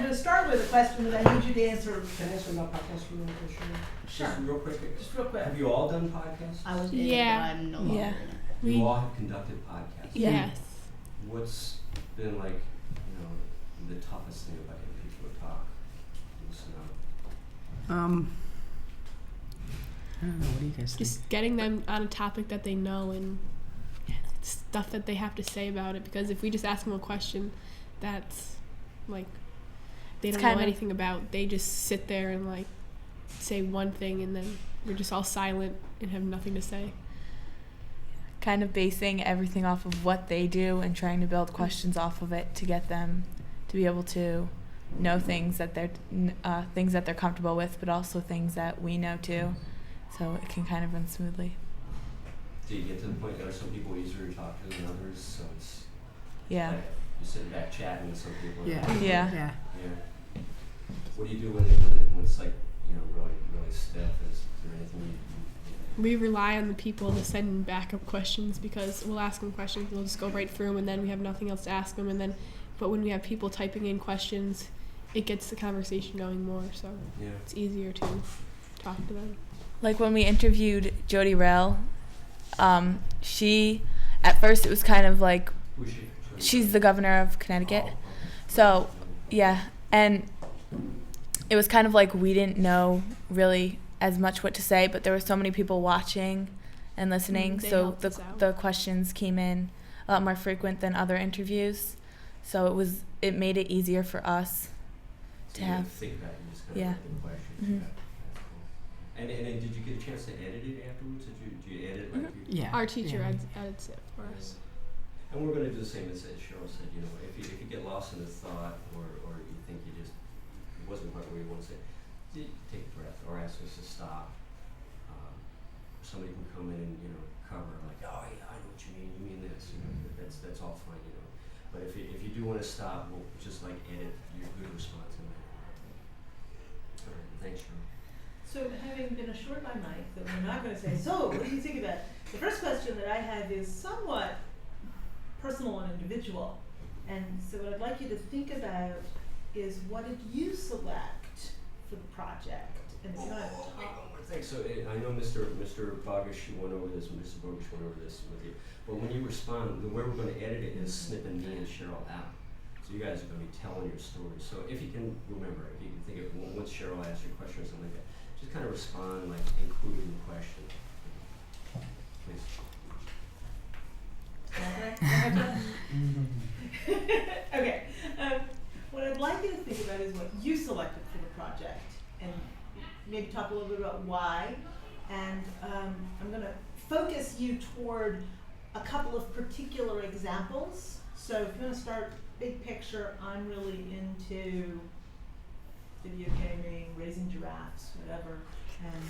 going to start with a question that I need you to answer. Can I answer about podcasts for a minute? Sure. Just real quick. Just real quick. Have you all done podcasts? I was in Yeah. it, but I'm no longer in it. You all have conducted podcasts. Yes. What's been like, the toughest thing about getting people to talk, listen out? I don't know. What do you guys think? Just getting them on a topic that they know and stuff that they have to say about it. Because if we just ask them a question that's like they don't know anything about, they just sit there and like say one thing and then we're just all silent and have nothing to say. Kind of basing everything off of what they do and trying to build questions off of it to get them to be able to know things that they're comfortable with, but also things that we know too, so it can kind of run smoothly. Do you get to the point that some people easier to talk to than others? So it's Yeah. like you're sitting back chatting with some people. Yeah. What do you do when it's like really stiff? Is there anything you We rely on the people to send backup questions because we'll ask them questions, we'll just go right through them, and then we have nothing else to ask them. But when we have people typing in questions, it gets the conversation going more, so it's easier to talk to them. Like when we interviewed Jody Rell, she, at first it was kind of like, Who's she? she's the governor of Connecticut. So, yeah, and it was kind of like we didn't know really as much what to say, but there were so many people watching and listening, They so helped us out. the questions came in a lot more frequent than other interviews. So it made it easier for us So to you have. think about it, you just kind of write the questions. Mhm. That's cool. And did you get a chance to edit it afterwards? Did you edit like Yeah. Our teacher Yeah. edits it for us. And we're going to do the same as Cheryl said. If you get lost in a thought or you think it wasn't quite where you want to say, take a breath or ask us to stop. Somebody can come in and cover like, oh yeah, I know what you mean. You mean this. That's all fine. But if you do want to stop, we'll just like edit your good response in there. All right, thanks, Cheryl. So having been assured by Mike that we're not going to say, so what do you think about it? The first question that I have is somewhat personal and individual. And so what I'd like you to think about is what did you select for the project? And if you want to talk. Thanks. So I know Mr. Bogish went over this, Mr. Bogish went over this with you. But when you respond, the way we're going to edit it is snipping me and Cheryl out. So you guys are going to be telling your story. So if you can remember, if you can think of once Cheryl asks you a question or something like that, just kind of respond like including the question. Please. Okay. What I'd like you to think about is what you selected for the project, and maybe talk a little bit about why. And I'm going to focus you toward a couple of particular examples. So if you want to start big picture, I'm really into video gaming, raising giraffes, whatever. And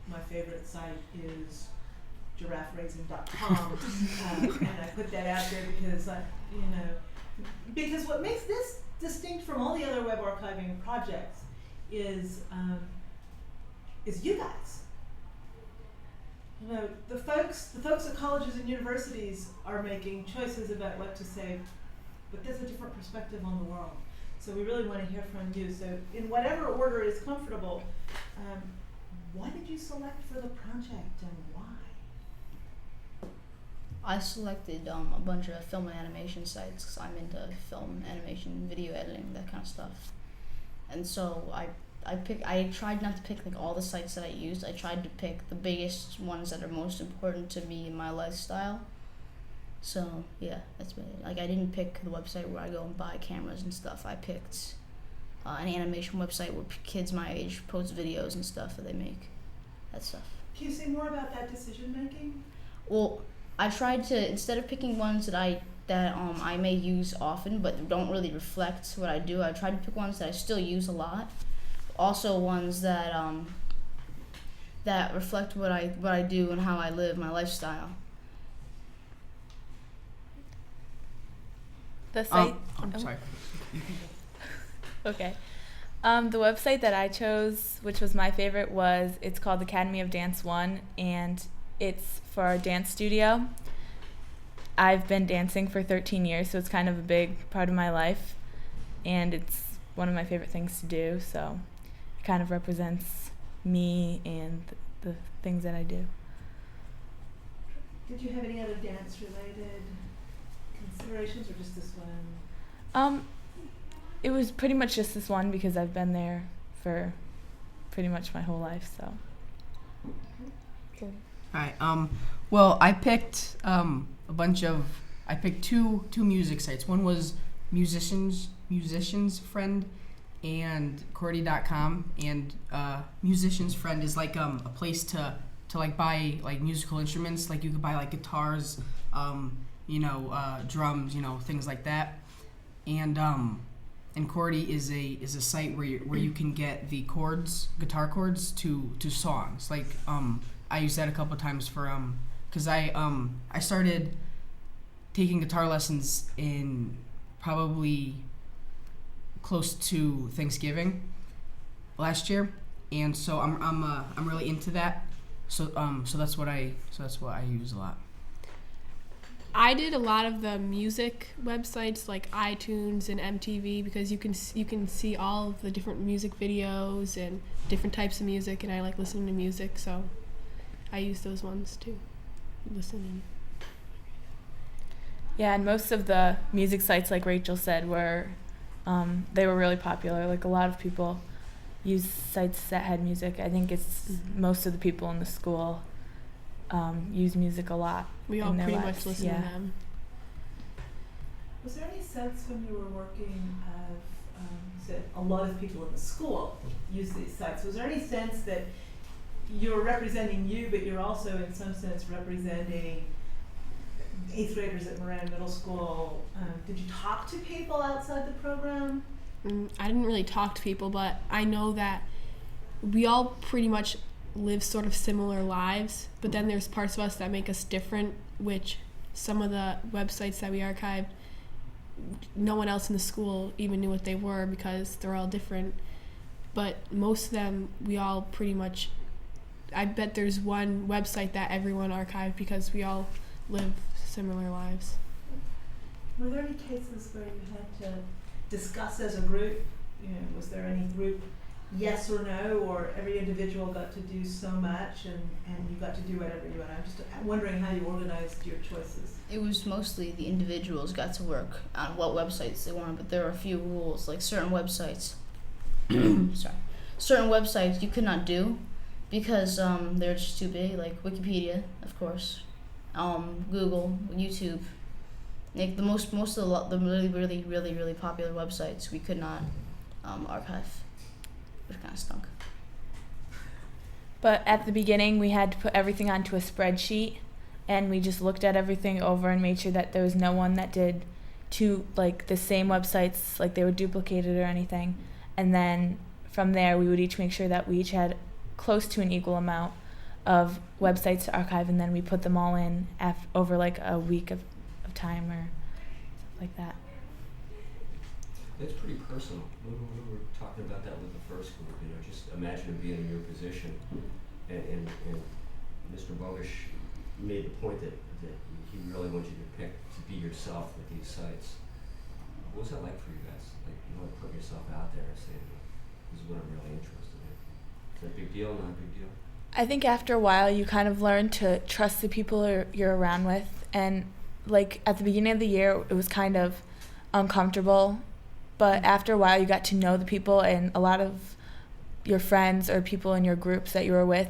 my favorite site is girafferaising.com. And I put that out there because because what makes this distinct from all the other web archiving projects is you guys. The folks at colleges and universities are making choices about what to say, but there's a different perspective on the world. So we really want to hear from you. So in whatever order is comfortable, what did you select for the project and why? I selected a bunch of film and animation sites because I'm into film, animation, video editing, that kind of stuff. And so I tried not to pick like all the sites that I used. I tried to pick the biggest ones that are most important to me in my lifestyle. So yeah, that's been it. Like I didn't pick the website where I go and buy cameras and stuff. I picked an animation website where kids my age post videos and stuff that they make. That stuff. Can you say more about that decision making? Well, I tried to, instead of picking ones that I may use often but don't really reflect what I do, I tried to pick ones that I still use a lot. Also ones that that reflect what I do and how I live, my lifestyle. The site. I'm sorry. Okay. The website that I chose, which was my favorite, it's called Academy of Dance 1, and it's for our dance studio. I've been dancing for 13 years, so it's kind of a big part of my life, and it's one of my favorite things to do. So it kind of represents me and the things that I do. Did you have any other dance-related considerations, or just this one? It was pretty much just this one because I've been there for pretty much my whole life. So. Alright, well, I picked I picked two music sites. One was Musician's Friend and Cordy.com, and Musician's Friend is like a place to like buy like musical instruments. Like you could buy like guitars, drums, things like that. And Cordy is a site where you can get the guitar chords to songs. Like I used that a couple times for because I started taking guitar lessons in probably close to Thanksgiving last year, and so I'm really into that. So that's what I use a lot. I did a lot of the music websites like iTunes and MTV because you can see all of the different music videos and different types of music, and I like listening to music, so I use those ones too. Listening. Yeah, and most of the music sites, like Rachel said, were they were really popular. Like a lot of people use sites that had music. I think it's most of the people in the school use music a lot. We all in their pretty lives. much listen Yeah. to them. Was there any sense when you were working of, you said a lot of people in the school use these sites, was there any sense that you're representing you, but you're also in some sense representing 8th graders at Moran Middle School? Did you talk to people outside the program? I didn't really talk to people, but I know that we all pretty much live sort of similar lives, but then there's parts of us that make us different, which some of the websites that we archived, no one else in the school even knew what they were because they're all different. But most of them, we all pretty much, I bet there's one website that everyone archived because we all live similar lives. Were there any cases where you had to discuss as a group? Was there any group yes or no, or every individual got to do so much and you got to do whatever you want? I'm just wondering how you organized your choices. It was mostly the individuals got to work on what websites they wanted, but there were a few rules, like certain websites. Certain websites you could not do because they're just too big, like Wikipedia, of course, Google, YouTube. Like the most of the really popular websites we could not archive, which kind of stunk. But at the beginning, we had to put everything onto a spreadsheet, and we just looked at everything over and made sure that there was no one that did the same websites, like they were duplicated or anything. And then from there, we would each make sure that we each had close to an equal amount of websites to archive, and then we put them all in over like a week of time or stuff like that. It's pretty personal. We were talking about that with the first group, just imagine being in your position, and Mr. Bogish made the point that he really wants you to be yourself with these sites. What was that like for you guys? Like, you want to put yourself out there and say, this is what I'm really interested in. Is that a big deal, not a big deal? I think after a while, you kind of learn to trust the people you're around with, and like at the beginning of the year, it was kind of uncomfortable. But after a while, you got to know the people, and a lot of your friends or people in your groups that you were with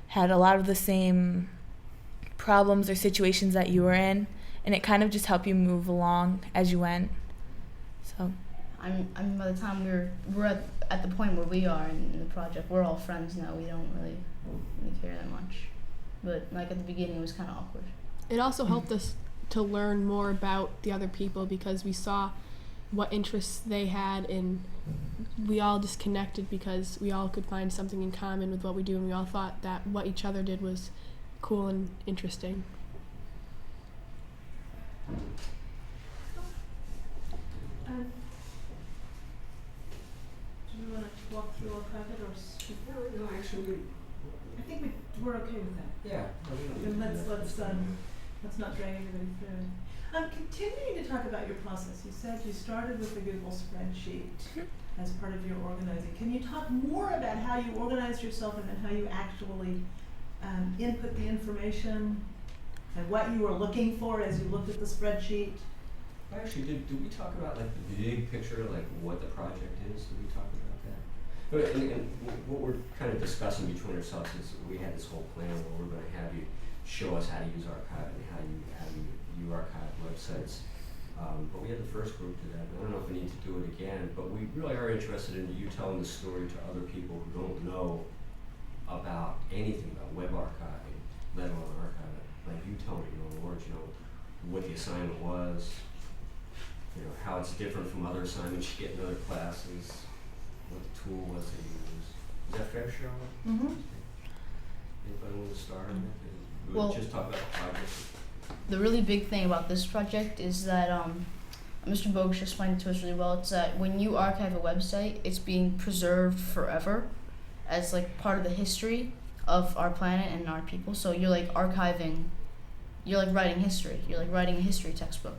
had a lot of the same problems or situations that you were in, and it kind of just helped you move along as you went. So, I mean, by the time we're at the point where we are in the project, we're all friends now. We don't really care that much, but like at the beginning, it was kind of awkward. It also helped us to learn more about the other people because we saw what interests they had, and we all just connected because we all could find something in common with what we do, and we all thought that what each other did was cool and interesting. Do we want to walk through archive it or No, actually, I think we're okay with that. yeah. Then let's not drag everybody through. Continuing to talk about your process, you said you started with the Google spreadsheet as part of your organizing. Can you talk more about how you organized yourself and then how you actually input the information and what you were looking for as you looked at the spreadsheet? Actually, did we talk about like the big picture, like what the project is? Did we talk about that? But and what we're kind of discussing between ourselves is we had this whole plan where we're going to have you show us how to use archive and how you archive websites. But we had the first group to that. I don't know if we need to do it again, but we really are interested in you telling the story to other people who don't know about anything about web archiving, let alone archiving. Like you telling me, in words, what the assignment was, how it's different from other assignments you get in other classes, what the tool was that you used. Is that fair, Charlotte? Mm-hmm. Anybody want to start on that? Well, just talk about the project. The really big thing about this project is that Mr. Bogusch explained it to us really well. It's that when you archive a website, it's being preserved forever as like part of the history of our planet and our people. So you're like archiving, you're like writing history. You're like writing a history textbook.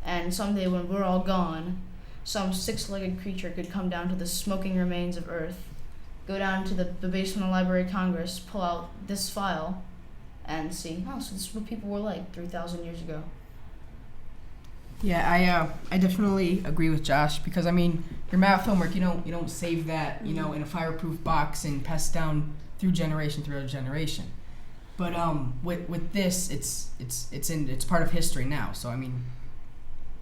And someday when we're all gone, some six-legged creature could come down to the smoking remains of Earth, go down to the basement of the Library of Congress, pull out this file, and see, oh, so this is what people were like 3,000 years ago. Yeah, I definitely agree with Josh because I mean your math homework you don't save that in a fireproof box and pass it down through generation. But with this it's part of history now. So I mean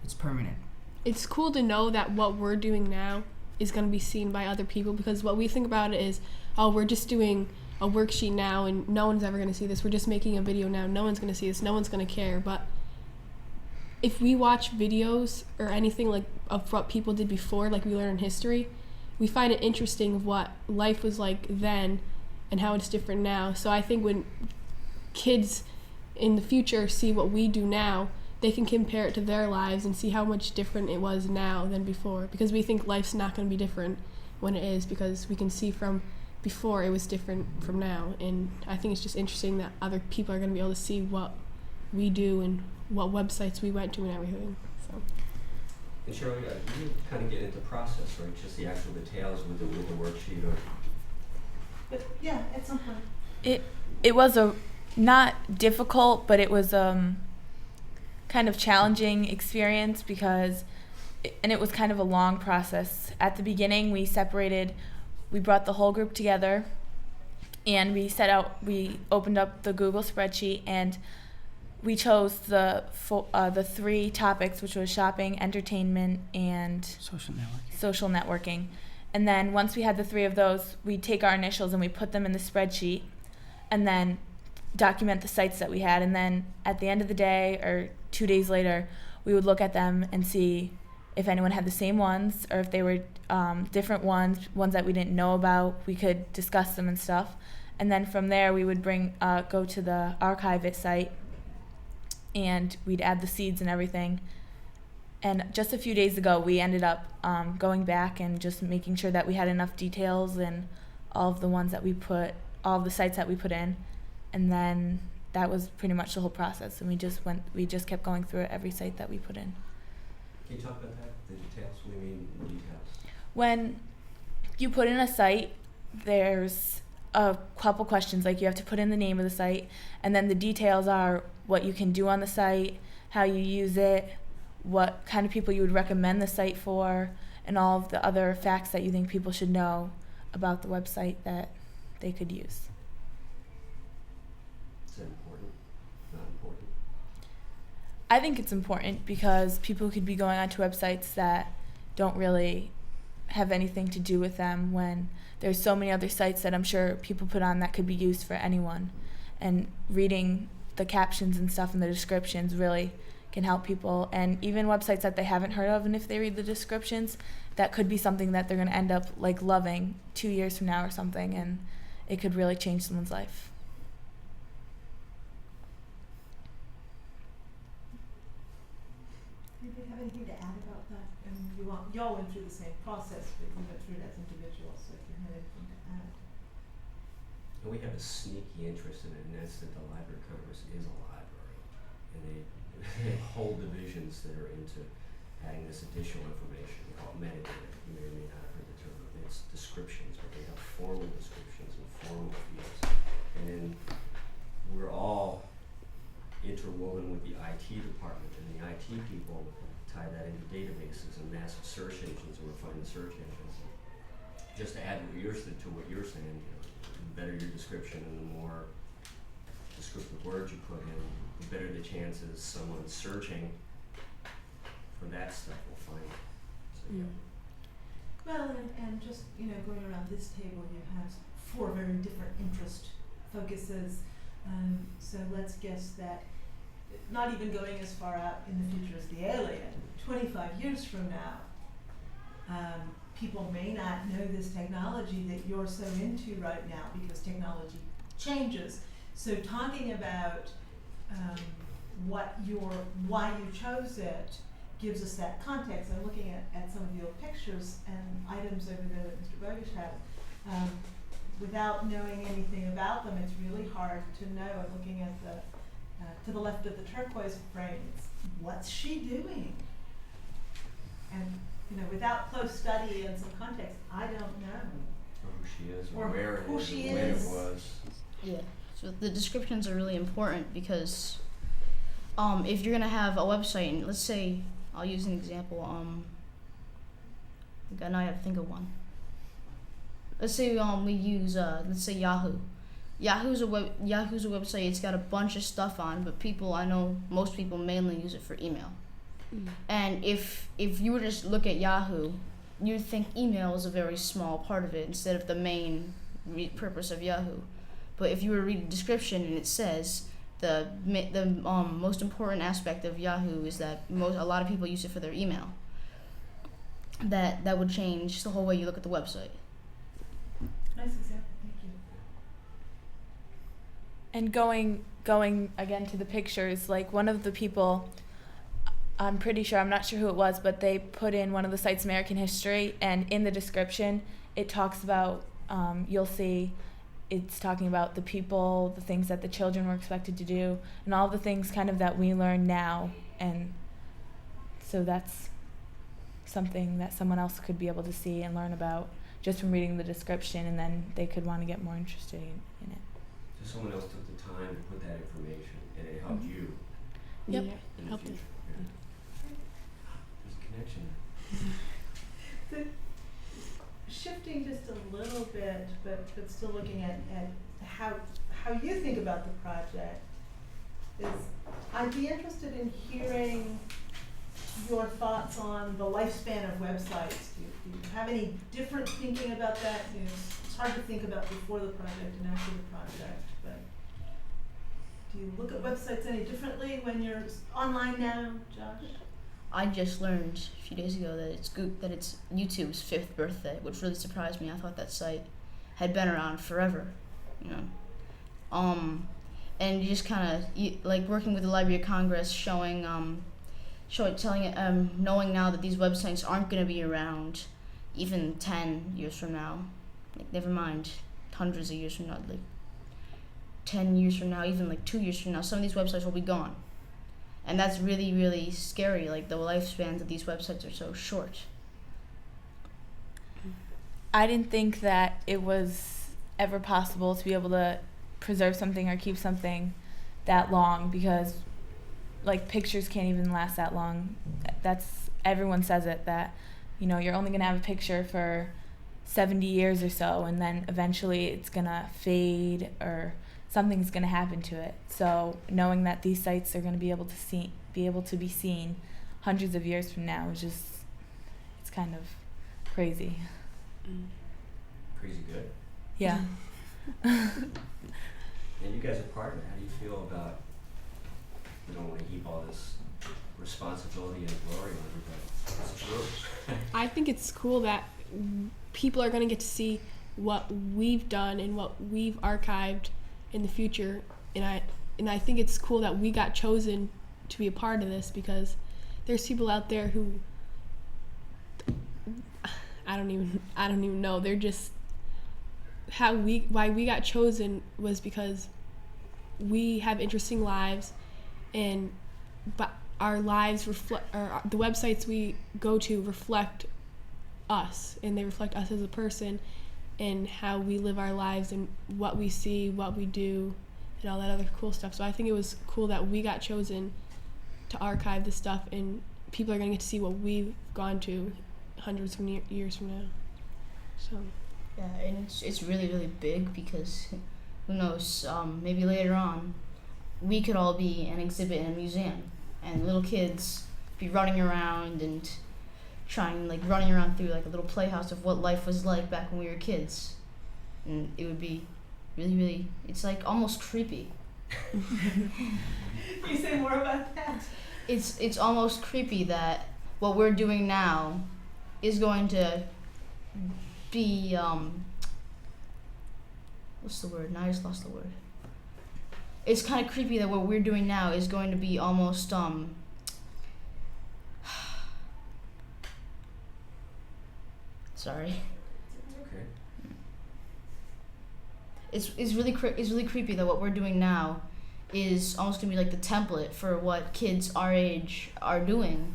it's permanent. It's cool to know that what we're doing now is going to be seen by other people, because what we think about it is, oh, we're just doing a worksheet now and no one's ever going to see this. We're just making a video now. No one's going to see this. No one's going to care. But if we watch videos or anything like of what people did before, like we learn in history, we find it interesting of what life was like then and how it's different now. So I think when kids in the future see what we do now, they can compare it to their lives and see how much different it was now than before, because we think life's not going to be different when it is, because we can see from before it was different from now. And I think it's just interesting that other people are going to be able to see what we do and what websites we went to and everything. So. And Shirley, you kind of get into process, right? Just the actual details with the worksheet, or. But yeah, at some point. It was not difficult, but it was kind of challenging experience because it was kind of a long process. At the beginning, we brought the whole group together and we opened up the Google spreadsheet and we chose the 3 topics, which was shopping, entertainment, and social networking. And then once we had the 3 of those, we'd take our initials and we put them in the spreadsheet and then document the sites that we had. And then at the end of the day or 2 days later, we would look at them and see if anyone had the same ones or if they were different ones that we didn't know about. We could discuss them and stuff. And then from there, we would go to the archive it site and we'd add the seeds and everything. And just a few days ago, we ended up going back and just making sure that we had enough details and all of the sites that we put in. And then that was pretty much the whole process. And we just kept going through every site that we put in. Can you talk about that, the details? What do you mean details? When you put in a site, there's a couple questions. Like you have to put in the name of the site, and then the details are what you can do on the site, how you use it, what kind of people you would recommend the site for, and all of the other facts that you think people should know about the website that they could use. Is that important? Not important? I think it's important because people could be going onto websites that don't really have anything to do with them when there's so many other sites that I'm sure people put on that could be used for anyone. And reading the captions and stuff and the descriptions really can help people. And even websites that they haven't heard of, and if they read the descriptions, that could be something that they're going to end up like loving 2 years from now or something, and it could really change someone's life. Anybody have anything to add about that? And you all went through the same process, but you went through it as individuals, so if you had anything to add. And we have a sneaky interest in it, and that's that the Library of Congress is a library. And whole divisions that are into adding this additional information. We call it metadata. You may or may not have heard the term. It's descriptions, but they have formal descriptions and formal fields. And then we're all interwoven with the IT department, and the IT people tie that into databases and massive search engines and refined search engines. Just to add to what you're saying, the better your description and the more descriptive words you put in, the better the chances someone searching for that stuff will find it. So, yeah. Well, and just, going around this table, you have 4 very different interest focuses. So let's guess that, not even going as far out in the future as the alien, 25 years from now, people may not know this technology that you're so into right now because technology changes. So talking about why you chose it gives us that context. I'm looking at some of the old pictures and items over there that Mr. Bogish had. Without knowing anything about them, it's really hard to know. I'm looking at to the left of the turquoise frame. What's she doing? And without close study and some context, I don't know. Or who she is, or Or where it who is, she or when it is. was. Yeah. So the descriptions are really important because if you're gonna have a website, and let's say I'll use an example. Now I have to think of one. Let's say we use let's say Yahoo. Yahoo's a website. It's got a bunch of stuff on, but I know most people mainly use it for email. And if you were to just look at Yahoo, you'd think email is a very small part of it instead of the main purpose of Yahoo. But if you were to read the description and it says the most important aspect of Yahoo is that a lot of people use it for their email, that would change the whole way you look at the website. Nice example, thank you. And going again to the pictures, like one of the people, I'm not sure who it was, but they put in one of the sites American history, and in the description it talks about, you'll see it's talking about the people, the things that the children were expected to do, and all the things kind of that we learn now. And so that's something that someone else could be able to see and learn about just from reading the description, and then they could want to get more interested in it. So someone else took the time to put that information, and it helped you Yep. Yeah, in the helped future. us. Yeah. There's a connection. Shifting just a little bit, but still looking at how you think about the project, I'd be interested in hearing your thoughts on the lifespan of websites. Do you have any different thinking about that? It's hard to think about before the project and after the project, but do you look at websites any differently when you're online now, Josh? I just learned a few days ago that it's YouTube's 5th birthday, which really surprised me. I thought that site had been around forever, And you just kind of like working with the Library of Congress, knowing now that these websites aren't going to be around even 10 years from now. Like, never mind hundreds of years from now, like 10 years from now, even like 2 years from now, some of these websites will be gone. And that's really, really scary. Like, the lifespans of these websites are so short. I didn't think that it was ever possible to be able to preserve something or keep something that long, because like pictures can't even last that long. Everyone says it, that you're only going to have a picture for 70 years or so, and then eventually it's going to fade or something's going to happen to it. So knowing that these sites are going to be able to be seen hundreds of years from now is just, it's kind of crazy. Crazy good. Yeah. And you guys are part of it. How do you feel about, you don't want to heap all this responsibility and glory on everybody? It's true. I think it's cool that people are going to get to see what we've done and what we've archived in the future, and I think it's cool that we got chosen to be a part of this, because there's people out there who I don't even know. They're just why we got chosen was because we have interesting lives, and but our lives reflect, or the websites we go to reflect us, and they reflect us as a person and how we live our lives and what we see, what we do, and all that other cool stuff. So I think it was cool that we got chosen to archive this stuff, and people are going to get to see what we've gone to hundreds of years from now. So Yeah, and it's really, really big because who knows, maybe later on we could all be an exhibit in a museum and little kids be running around and running around through like a little playhouse of what life was like back when we were kids. And it would be really, really, it's like almost creepy. Can you say more about that? It's almost creepy that what we're doing now is going to be what's the word? Now I just lost the word. It's kind of creepy that what we're doing now is going to be almost sorry. Okay. It's really creepy that what we're doing now is almost gonna be like the template for what kids our age are doing.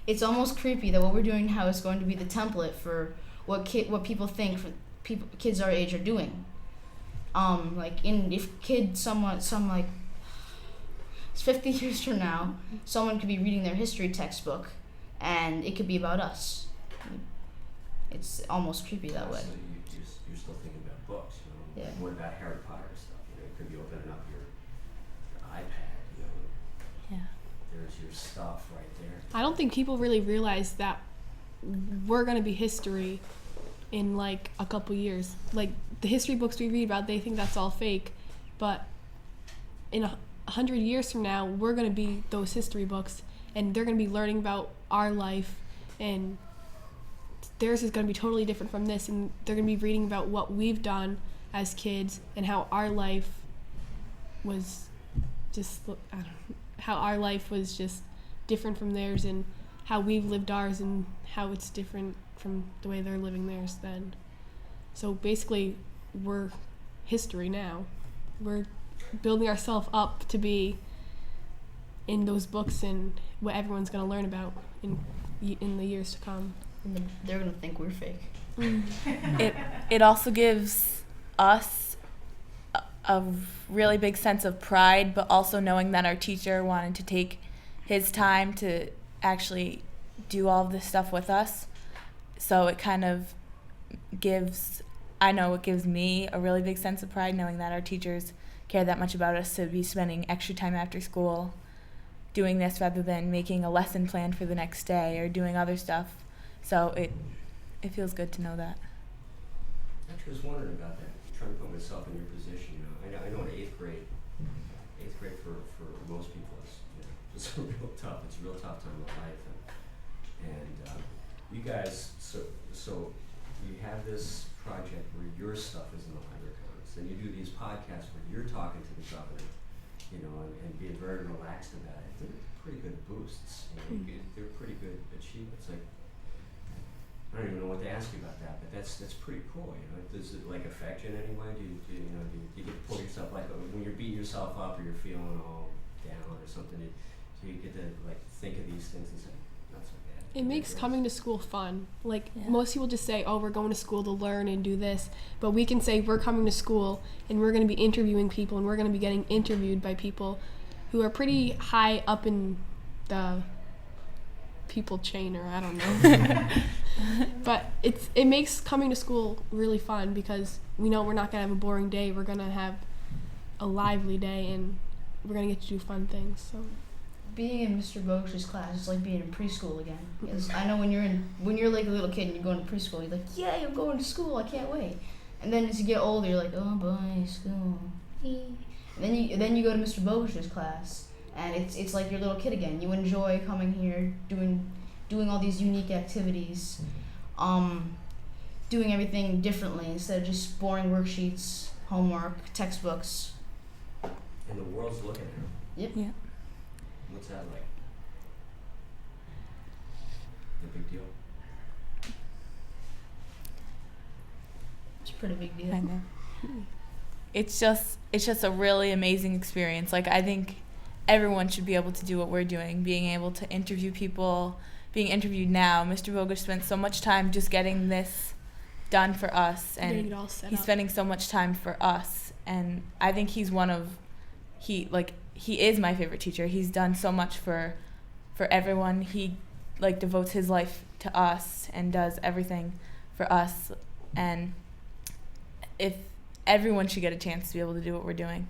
It's almost creepy that what we're doing now is going to be the template for what people think kids our age are doing. If kids like 50 years from now, someone could be reading their history textbook, and it could be about us. It's almost creepy that way. So you're still thinking about books, you know? Yeah. What about Harry Potter stuff? You know, it could be opening up your iPad, you know. Yeah. There's your stuff right there. I don't think people really realize that we're going to be history in like a couple years. Like the history books we read about, they think that's all fake, but in 100 years from now, we're going to be those history books, and they're going to be learning about our life, and theirs is going to be totally different from this, and they're going to be reading about what we've done as kids and how our life was just, how our life was just different from theirs, and how we've lived ours and how it's different from the way they're living theirs then. So basically, we're history now. We're building ourselves up to be in those books and what everyone's going to learn about in the years to come. And they're gonna think we're fake. It also gives us a really big sense of pride, but also knowing that our teacher wanted to take his time to actually do all of this stuff with us. So it kind of gives me a really big sense of pride knowing that our teachers care that much about us to be spending extra time after school doing this rather than making a lesson plan for the next day or doing other stuff. So it feels good to know that. Actually, I was wondering about that. Trying to put myself in your position. You know, I know in eighth grade for most people is, you know, it's real tough. It's a real tough time of life, and you guys. So you have this project where your stuff is in the library commons. Then you do these podcasts where you're talking to the governor, you know, and being very relaxed about it. They're pretty good boosts. You know, they're pretty good achievements. Like, I don't even know what to ask you about that, but that's pretty cool. You know, does it like affect you in any way? Do you get to pull yourself like when you're beating yourself up or you're feeling all down or something? Do you get to like think of these things and say, not so bad? It makes coming to school fun. Like most people just say, oh, we're going to school to learn and do this, but we can say we're coming to school and we're going to be interviewing people and we're going to be getting interviewed by people who are pretty high up in the people chain, or I don't know. But it makes coming to school really fun because we know we're not going to have a boring day. We're going to have a lively day and we're going to get to do fun things. So being in Mr. Bogush's class is like being in preschool again. Because I know when you're like a little kid and you're going to preschool, you're like, yay, I'm going to school, I can't wait. And then as you get older, you're like, oh boy, school. And then you go to Mr. Bogush's class, and it's like your little kid again. You enjoy coming here, doing all these unique activities, doing everything differently instead of just boring worksheets, homework, textbooks. And the world's looking at her. Yep. Yeah. What's that like? A big deal? It's a pretty big deal. I know. it's just a really amazing experience. Like, I think everyone should be able to do what we're doing, being able to interview people, being interviewed now. Mr. Bogish spent so much time just getting this done for us, and Getting it all set he's up. spending so much time for us, and I think he is my favorite teacher. He's done so much for everyone. He like devotes his life to us and does everything for us, and if everyone should get a chance to be able to do what we're doing.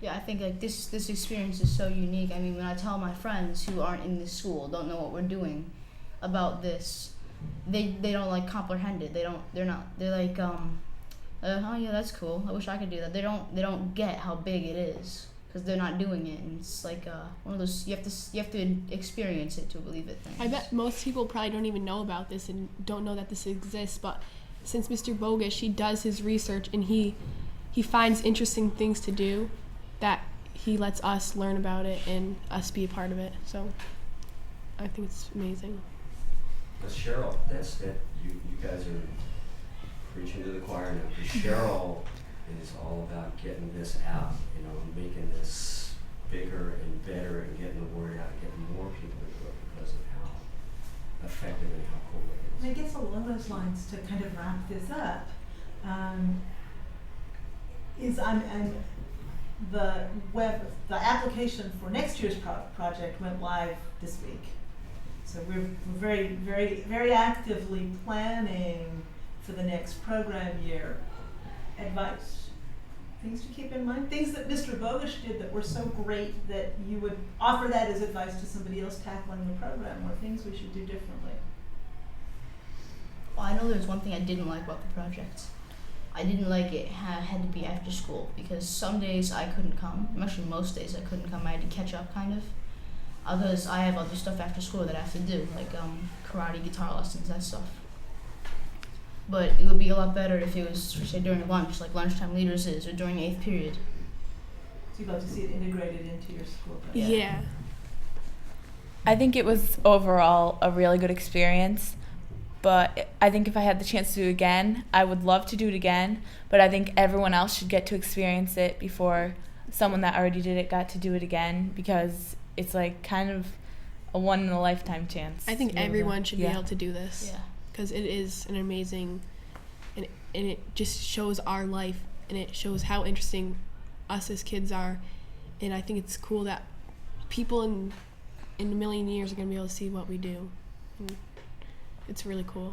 Yeah, I think like this experience is so unique. I mean, when I tell my friends who aren't in this school, don't know what we're doing about this, they don't like comprehend it. They're like oh yeah, that's cool. I wish I could do that. They don't get how big it is because they're not doing it. And it's like one of those you have to experience it to believe it things. I bet most people probably don't even know about this and don't know that this exists, but since Mr. Bogish, he does his research and he finds interesting things to do that he lets us learn about it and us be a part of it. So I think it's amazing. But Cheryl, that's it. You guys are preaching to the choir now. Because Cheryl is all about getting this out, making this bigger and better and getting the word out, getting more people into it because of how effective and how cool it is. And I guess along those lines, to kind of wrap this up, the application for next year's project went live this week. So we're very, very, very actively planning for the next program year. Advice, things to keep in mind, things that Mr. Bogish did that were so great that you would offer that as advice to somebody else tackling the program, or things we should do differently. Well, I know there's one thing I didn't like about the project. I didn't like it had to be after school because some days I couldn't come. Actually, most days I couldn't come. I had to catch up, kind of, because I have other stuff after school that I have to do, like karate, guitar lessons, that stuff. But it would be a lot better if it was, say, during lunch, like lunchtime leaders is, or during 8th period. So you'd love to see it integrated into your school day. Yeah. I think it was overall a really good experience, but I think if I had the chance to do it again, I would love to do it again, but I think everyone else should get to experience it before someone that already did it got to do it again, because it's like kind of a one-in-a-lifetime chance. I think everyone should be Yeah. able to do this. Yeah. Because it is an amazing, and it just shows our life, and it shows how interesting us as kids are, and I think it's cool that people in a million years are going to be able to see what we do. And it's really cool.